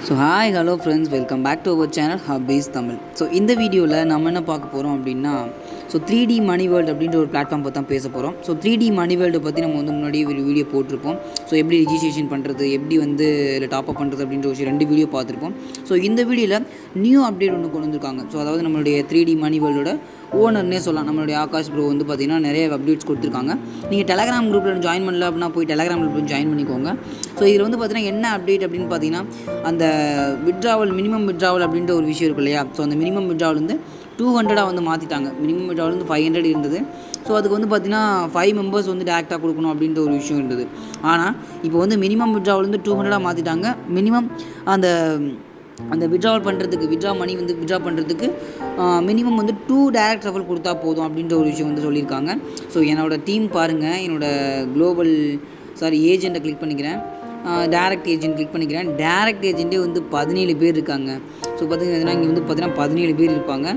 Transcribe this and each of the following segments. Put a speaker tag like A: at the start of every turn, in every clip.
A: So hi hello friends, welcome back to our channel hobbies Tamil. So இந்த வீடியோவில் நம்ம என்ன பார்க்க போகிறோம் அப்படின்னா, ஸோ 3D மணி வேர்ல்டு அப்படின்ற ஒரு பிளாட்ஃபார்ம் பற்றி தான் பேச போகிறோம். ஸோ 3D மணி வேர்ல்டு பற்றி நம்ம முன்னாடியே ஒரு வீடியோ போட்டிருப்போம். ஸோ எப்படி ரிஜிஸ்ட்ரேஷன் பண்ணுறது, எப்படி இல்லை டாப்அப் பண்ணுறது அப்படின்ற ஒரு 2 வீடியோ பார்த்துருப்போம். ஸோ இந்த வீடியோவில் நியூ அப்டேட் ஒன்று கொண்டு வந்திருக்காங்க. ஸோ அதாவது நம்மளுடைய 3D மணி வேர்ல்டோட ஓனர்னே சொல்லலாம், நம்மளுடைய ஆகாஷ் ப்ரோ பார்த்திங்கன்னா நிறைய அப்டேட்ஸ் கொடுத்துருக்காங்க. நீங்கள் டெலகிராம் குரூப்பில் ஜாயின் பண்ணல அப்படின்னா போய் டெலகிராம் குரூப்பில் ஜாயின் பண்ணிக்கோங்க. ஸோ இதில் பார்த்தீங்கன்னா என்ன அப்டேட் அப்படின்னு பார்த்தீங்கன்னா, அந்த விட்ராவல் மினிமம் விட்ராவல் அப்படின்ற ஒரு விஷயம் இருக்கு இல்லையா. ஸோ அந்த மினிமம் விட்ராவல் 200 மாற்றிட்டாங்க. மினிமம் விட்ராவல் 500 இருந்தது. ஸோ அதுக்கு பார்த்தீங்கன்னா 5 மெம்பர்ஸ் டேரெக்டாக கொடுக்கணும் அப்படின்ற ஒரு விஷயம் இருந்தது. ஆனால் இப்போ மினிமம் விட்ராவல் 200 மாற்றிட்டாங்க. மினிமம் அந்த விட்ராவல் பண்ணுறதுக்கு விட்ரா பண்ணுறதுக்கு மினிமம் 2 டேரக்ட் ரெஃபர் கொடுத்தா போதும் அப்படின்ற ஒரு விஷயம் சொல்லியிருக்காங்க. ஸோ என்னோடய டீம் பாருங்கள், என்னோடய ஏஜெண்ட்டை கிளிக் பண்ணிக்கிறேன். டேரக்ட் ஏஜென்ட் கிளிக் பண்ணிக்கிறேன். டேரக்ட் ஏஜென்ட்டே 17 பேர் இருக்காங்க. ஸோ பார்த்தீங்கன்னா இங்கே பார்த்தீங்கன்னா 17 பேர் இருப்பாங்க.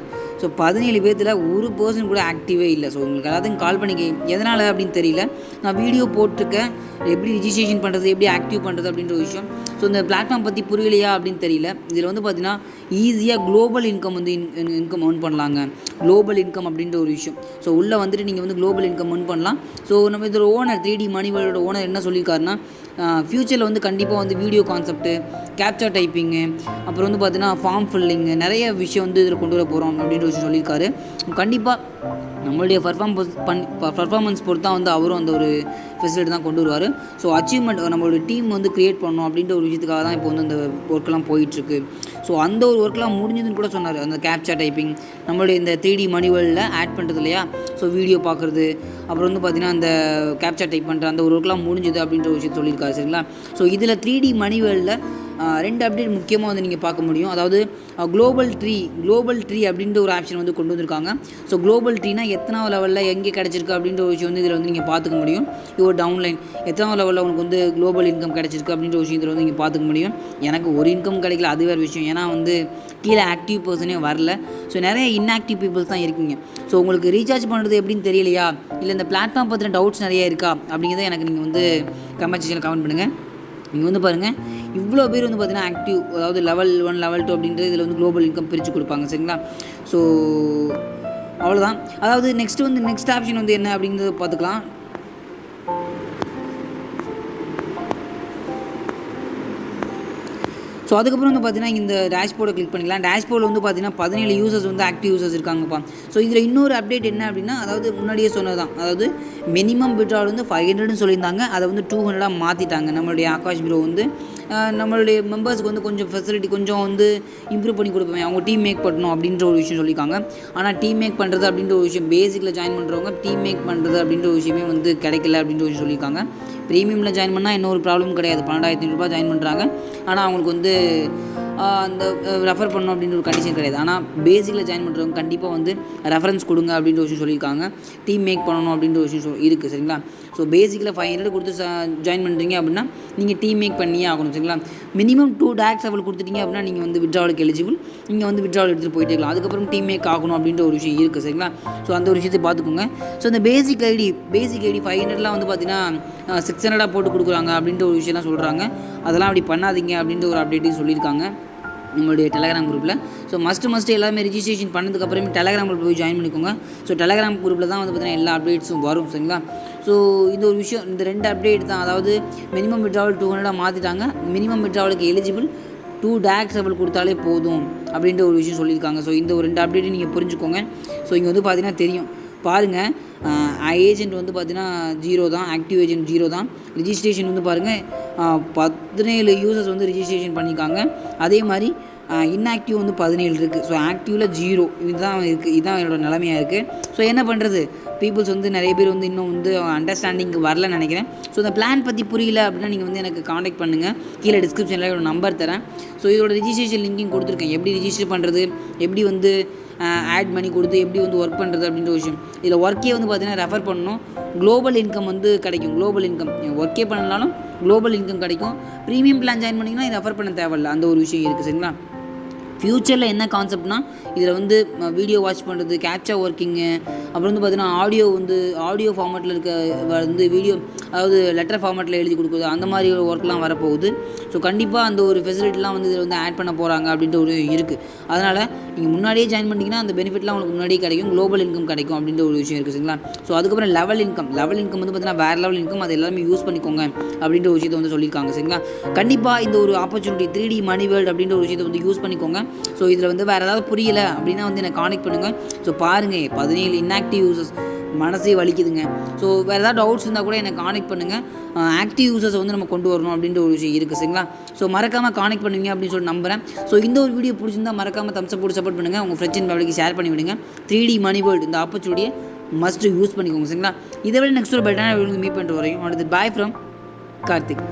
A: ஸோ 17 பேர்த்தில் ஒரு பர்சன் கூட ஆக்டிவே இல்லை. ஸோ உங்களுக்கு எல்லாத்தையும் கால் பண்ணிக்க எதனால் அப்படின்னு தெரியல. நான் வீடியோ போட்டிருக்கேன், எப்படி ரிஜிஸ்ட்ரேஷன் பண்ணுறது, எப்படி ஆக்டிவ் பண்ணுறது அப்படின்ற ஒரு விஷயம். ஸோ இந்த பிளாட்ஃபார்ம் பற்றி புரியலையா அப்படின்னு தெரியல. இதில் பார்த்தீங்கன்னா ஈஸியாக குளோபல் இன்கம் இன்கம் ஏர்ன் பண்ணலாங்க. குளோபல் இன்கம் அப்படின்ற ஒரு விஷயம். ஸோ உள்ளே நீங்கள் குளோபல் இன்கம் ஏர்ன் பண்ணலாம். ஸோ நம்ம இதோட ஓனர் 3D மணி வேர்ல்டோட ஓனர் என்ன சொல்லியிருக்காருன்னா, ஃப்யூச்சரில் கண்டிப்பாக வீடியோ கான்செப்ட்டு, கேப்சர் டைப்பிங்கு, அப்புறம் பார்த்தீங்கன்னா ஃபார்ம் ஃபில்லிங்கு, நிறைய விஷயம் இதில் கொண்டு வர போகிறோம் அப்படின்ற விஷயம் சொல்லியிருக்காரு. கண்டிப்பாக நம்மளுடைய பர்ஃபார்மன்ஸ் பொறுத்து தான் அவரும் அந்த ஒரு ஃபெசிலிட்டி தான் கொண்டு வருவார். ஸோ அச்சீவ்மெண்ட் நம்மளுடைய டீம் க்ரியேட் பண்ணணும் அப்படின்ற ஒரு விஷயத்துக்காக தான் இப்போ அந்த ஒர்க்கெலாம் போயிட்டுருக்கு. ஸோ அந்த ஒரு ஒர்க்கெலாம் முடிஞ்சதுன்னு கூட சொன்னார். அந்த கேப்சர் டைப்பிங் நம்மளுடைய இந்த 3D மணி வேர்ல்டில் ஆட் பண்ணுறது இல்லையா. ஸோ வீடியோ பார்க்குறது, அப்புறம் பார்த்தீங்கன்னா அந்த கேப்சர் டைப் பண்ணுற அந்த ஒரு ஒர்க்கெலாம் முடிஞ்சுது அப்படின்ற ஒரு விஷயத்தை சொல்லியிருக்காரு. சரிங்களா. ஸோ இதில் 3D மணி வேர்ல்டில் 2 அப்டேட் முக்கியமாக நீங்கள் பார்க்க முடியும். அதாவது குளோபல் ட்ரீ அப்படின்ற ஒரு ஆப்ஷன் கொண்டு வந்திருக்காங்க. ஸோ குளோபல் ட்ரீனா எத்தனாவது லெவலில் எங்கே கிடச்சிருக்கு அப்படின்ற ஒரு விஷயம் இதில் நீங்கள் பார்த்துக்க முடியும். ஒரு டவுன்லைன் எத்தனாவது லெவலில் உங்களுக்கு குளோபல் இன்கம் கிடச்சிருக்கு அப்படின்ற ஒரு விஷயம் இதில் நீங்கள் பார்த்துக்க முடியும். எனக்கு ஒரு இன்கம் கிடைக்கல, அது வேறு விஷயம். ஏன்னா கீழே ஆக்டிவ் பர்சனே வரல. ஸோ நிறைய இன்ஆக்டிவ் பீப்புள்ஸ் தான் இருக்கீங்க. ஸோ உங்களுக்கு ரீசார்ஜ் பண்ணுறது எப்படின்னு தெரியலையா, இல்லை இந்த பிளாட்ஃபார்ம் பற்றின டவுட்ஸ் நிறைய இருக்கா அப்படிங்கிறத எனக்கு நீங்கள் கமெண்ட் செக்ஷனில் கமெண்ட் பண்ணுங்கள். நீங்கள் பாருங்கள், இவ்வளோ பேர் பார்த்தீங்கன்னா ஆக்டிவ், அதாவது லெவல் 1 லெவல் 2 அப்படின்றது இதில் குளோபல் இன்கம் பிரித்து கொடுப்பாங்க. சரிங்களா. ஸோ அவ்வளோதான். அதாவது நெக்ஸ்ட் ஆப்ஷன் என்ன அப்படிங்கிறத பார்த்துக்கலாம். ஸோ அதுக்கப்புறம் பார்த்தீங்கன்னா இந்த டேஷ்போர்டை கிளிக் பண்ணிக்கலாம். டேஷ்போர்டில் பார்த்தீங்கன்னா 17 யூசர்ஸ் ஆக்டிவ் யூசர்ஸ் இருக்காங்கப்பா. ஸோ இதில் இன்னொரு அப்டேட் என்ன அப்படின்னா, அதாவது முன்னாடியே சொன்னது தான், அதாவது மினிமம் விட்ராவல் 500ன்னு சொல்லியிருந்தாங்க. அதை 200 மாற்றிட்டாங்க. நம்மளுடைய ஆகாஷ் ப்ரோ நம்மளுடைய மெம்பர்ஸ்க்கு கொஞ்சம் ஃபெசிலிட்டி கொஞ்சம் இம்ப்ரூவ் பண்ணி கொடுப்பேன், அவங்க டீம் மேக் பண்ணணும் அப்படின்ற ஒரு விஷயம் சொல்லியிருக்காங்க. ஆனால் டீம் மேக் பண்ணுறது அப்படின்ற ஒரு விஷயம், பேசிக்கில் ஜாயின் பண்ணுறவங்க டீம் மேக் பண்ணுறது அப்படின்ற ஒரு விஷயமே கிடைக்கல அப்படின்ற ஒரு விஷயம் சொல்லியிருக்காங்க. ப்ரீமியமில் ஜாயின் பண்ணால் என்ன ஒரு ப்ராப்ளம் கிடையாது. 12,500 ஜாயின் பண்ணுறாங்க. ஆனால் அவங்களுக்கு அந்த ரெஃபர் பண்ணணும் அப்படின்ற ஒரு கண்டிஷன் கிடையாது. ஆனால் பேசிக்கில் ஜாயின் பண்ணுறவங்க கண்டிப்பாக ரெஃபரன்ஸ் கொடுங்க அப்படின்ற விஷயம் சொல்லியிருக்காங்க. டீம் மேக் பண்ணணும் அப்படின்ற ஒரு விஷயம் இருக்குது. சரிங்களா. ஸோ பேசிக்கில் 500 கொடுத்து ஜாயின் பண்ணுறீங்க அப்படின்னா நீங்கள் டீம் மேக் பண்ணியே ஆகணும். சரிங்களா. மினிமம் 2 டேரக்ட் ரெஃபர் கொடுத்துட்டீங்க அப்படின்னா நீங்கள் விட்ராவலுக்கு எலிஜிபிள். நீங்கள் விட்ராவல் எடுத்துகிட்டு போயிட்டே இருக்கலாம். அதுக்கப்புறம் டீம் மேக் ஆகணும் அப்படின்ற ஒரு விஷயம் இருக்குது. சரிங்களா. ஸோ அந்த ஒரு விஷயத்தை பார்த்துக்கோங்க. ஸோ இந்த பேசிக் ஐடி 500 பார்த்தீங்கன்னா 600 போட்டு கொடுக்குறாங்க அப்படின்ற ஒரு விஷயம்லாம் சொல்கிறாங்க. அதெல்லாம் அப்படி பண்ணாதீங்க அப்படின்ற ஒரு அப்டேட்டையும் சொல்லியிருக்காங்க நம்மளுடைய டெலகிராம் குரூப்பில். ஸோ மஸ்ட்டு எல்லாமே ரிஜிஸ்ட்ரேஷன் பண்ணதுக்கப்புறமே டெலகிராம் குரூப் போய் ஜாயின் பண்ணிக்கோங்க. ஸோ டெலகிராம் குரூப்பில் தான் பார்த்தீங்கன்னா எல்லா அப்டேட்ஸும் வரும். சரிங்களா. ஸோ இந்த ஒரு விஷயம், இந்த 2 அப்டேட் தான். அதாவது மினிமம் விட்ராவல் 200 மாற்றிட்டாங்க. மினிமம் விட்ராவலுக்கு எலிஜிபிள் 2 டேரக்ட் ரெஃபர் கொடுத்தாலே போதும் அப்படின்ற ஒரு விஷயம் சொல்லியிருக்காங்க. ஸோ இந்த ஒரு 2 அப்டேட்டையும் நீங்கள் புரிஞ்சுக்கோங்க. ஸோ இங்கே பார்த்தீங்கன்னா தெரியும் பாருங்கள், ஏஜென்ட் பார்த்தீங்கன்னா 0 தான், ஆக்டிவ் ஏஜென்ட் 0 தான். ரிஜிஸ்ட்ரேஷன் பாருங்கள் 17 யூசர்ஸ் ரிஜிஸ்ட்ரேஷன் பண்ணியிருக்காங்க. அதே மாதிரி இன்ஆக்டிவ் 17 இருக்குது. ஸோ ஆக்டிவில் 0 இதுதான் இருக்குது. இதுதான் என்னோடய நிலைமையாக இருக்குது. ஸோ என்ன பண்ணுறது, பீப்புள்ஸ் நிறைய பேர் இன்னும் அண்டர்ஸ்டாண்டிங்க்கு வரலன்னு நினைக்கிறேன். ஸோ இந்த பிளான் பற்றி புரியல அப்படின்னா நீங்கள் எனக்கு காண்டாக்ட் பண்ணுங்கள். கீழே டிஸ்கிரிப்ஷனில் என்னோட நம்பர் தரேன். ஸோ இதோட ரிஜிஸ்ட்ரேஷன் லிங்கையும் கொடுத்துருக்கேன். எப்படி ரிஜிஸ்டர் பண்ணுறது, எப்படி ஆட் பண்ணி கொடுத்து எப்படி ஒர்க் பண்ணுறது அப்படின்ற விஷயம். இதில் ஒர்க்கே பார்த்தீங்கன்னா ரெஃபர் பண்ணணும். குளோபல் இன்கம் கிடைக்கும். குளோபல் இன்கம் ஒர்க்கே பண்ணலாலும் குளோபல் இன்கம் கிடைக்கும். ப்ரீமியம் பிளான் ஜாயின் பண்ணிங்கன்னா ரெஃபர் பண்ண தேவையில்லை. அந்த ஒரு விஷயம் இருக்குது. சரிங்களா. ஃப்யூச்சரில் என்ன கான்செப்ட்னா இதில் வந்து வீடியோ வாட்ச் பண்ணுறது, கேப்சா ஒர்க்கிங்கு, அப்புறம் வந்து பார்த்திங்கன்னா ஆடியோ ஃபார்மேட்டில் இருக்க வந்து வீடியோ, அதாவது லெட்டர் ஃபார்மேட்டில் எழுதி கொடுக்குறது, அந்த மாதிரி ஒர்க்லாம் வரப்போகுது. ஸோ கண்டிப்பாக அந்த ஒரு ஃபெசிலிட்டிலாம் வந்து இதில் வந்து ஆட் பண்ண போகிறாங்க அப்படின்ற ஒரு இருக்குது. அதனால் நீங்கள் முன்னாடியே ஜாயின் பண்ணிட்டீங்கன்னா அந்த பெனிஃபிட்லாம் உங்களுக்கு முன்னாடியே கிடைக்கும், குளோபல் இன்கம் கிடைக்கும் அப்படின்ற ஒரு விஷயம் இருக்குது சரிங்களா. ஸோ அதுக்கப்புறம் லெவல் இன்கம் வந்து பார்த்திங்கன்னா வேறு லெவல் இன்கம், அது எல்லாமே யூஸ் பண்ணிக்கோங்க அப்படின்ற ஒரு விஷயத்தை வந்து சொல்லியிருக்காங்க சரிங்களா. கண்டிப்பாக இந்த ஒரு ஆப்பர்ச்சுனிட்டி 3D மணி வேர்ல்டு அப்படின்ற ஒரு விஷயத்தை வந்து யூஸ் பண்ணிக்கோங்க. ஸோ இதில் வந்து வேறு ஏதாவது புரியலை அப்படின்னா வந்து எனக்கு கான்டெக்ட் பண்ணுங்கள். ஸோ பாருங்கள் 17 இன்ஆக்டிவ் யூசர்ஸ், மனசே வலிக்குதுங்க. ஸோ வேறு ஏதாவது டவுட்ஸ் இருந்தால் கூட எனக்கு கான்டெக்ட் பண்ணுங்கள். ஆக்டிவ் யூசர்ஸை வந்து நம்ம கொண்டு வரணும் அப்படின்ற ஒரு விஷயம் இருக்குது சரிங்களா. ஸோ மறக்காமல் கான்டெக்ட் பண்ணுவீங்க அப்படின்னு சொல்லி நம்புகிறேன். ஸோ இந்த ஒரு வீடியோ பிடிச்சிருந்தால் மறக்காமல் தம்ஸ் அப் போட்டு சப்போர்ட் பண்ணுங்கள். உங்கள் ஃப்ரெண்ட்ஸ் அண்ட் ஃபேமிலிக்கு ஷேர் பண்ணி விடுங்க. 3D மணி வேர்ல்டு இந்த ஆப்பர்ச்சுனிட்டியை மஸ்ட் யூஸ் பண்ணிக்கோங்க சரிங்களா. இதை விட நெக்ஸ்ட் ஒரு பெட்டரான வீடியோ மீட் பண்ணிட்டு வரையும். அடுத்து பாய் ஃப்ரம் கார்த்திக்.